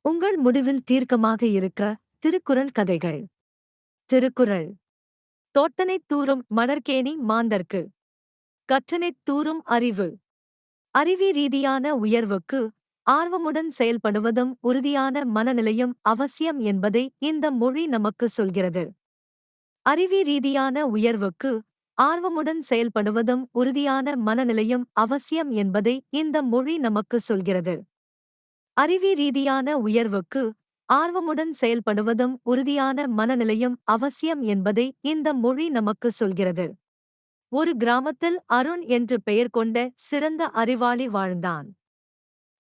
உங்கள் முடிவில் தீர்க்கமாக இருக்க திருக்குறள் கதைகள். திருக்குறள். தோட்டனைத் தூறும் மணற்கேணி மாந்தர்க்கு. கற்றனைத் தூறும் அறிவு. அறிவி ரீதியான உயர்வுக்கு ஆர்வமுடன் செயல்படுவதும் உறுதியான மனநிலையும் அவசியம் என்பதை இந்த மொழி நமக்கு சொல்கிறது. அறிவி ரீதியான உயர்வுக்கு ஆர்வமுடன் செயல்படுவதும் உறுதியான மனநிலையும் அவசியம் என்பதை இந்த மொழி நமக்கு சொல்கிறது. அறிவி ரீதியான உயர்வுக்கு ஆர்வமுடன் செயல்படுவதும் உறுதியான மனநிலையும் அவசியம் என்பதை இந்த மொழி நமக்கு சொல்கிறது. ஒரு கிராமத்தில் அருண் என்று பெயர் கொண்ட சிறந்த அறிவாளி வாழ்ந்தான்.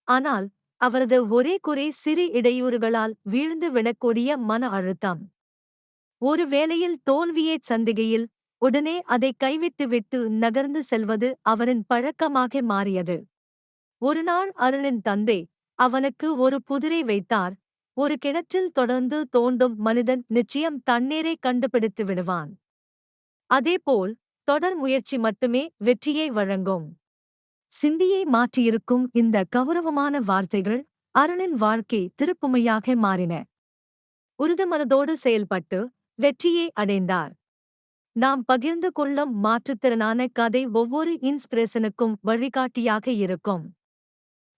ஆனால் அவரது ஒரே குறை சிறு இடையூறுகளால் வீழ்ந்து விடக்கூடிய மன அழுத்தம். ஒரு வேளையில் தோல்வியைச் சந்திகையில் உடனே அதை கைவிட்டுவிட்டு நகர்ந்து செல்வது அவனின் பழக்கமாக மாறியது. ஒருநாள் அருணின் தந்தை அவனுக்கு ஒரு புதிரை வைத்தார். ஒரு கிணற்றில் தொடர்ந்து தோண்டும் மனிதன் நிச்சயம் தண்ணீரை கண்டுபிடித்து விடுவான். அதேபோல் தொடர் முயற்சி மட்டுமே வெற்றியை வழங்கும். சிந்தியை மாற்றியிருக்கும் இந்த கௌரவமான வார்த்தைகள் அருணின் வாழ்க்கை திருப்புமையாக மாறின. உறுதிமனதோடு செயல்பட்டு வெற்றியை அடைந்தார். நாம் பகிர்ந்து கொள்ளும் மாற்றுத்திறனான கதை ஒவ்வொரு இன்ஸ்பிரேஷனுக்கும் வழிகாட்டியாக இருக்கும்.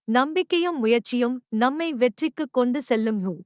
நம்பிக்கையும் முயற்சியும் நம்மை வெற்றிக்கு கொண்டு செல்லும்.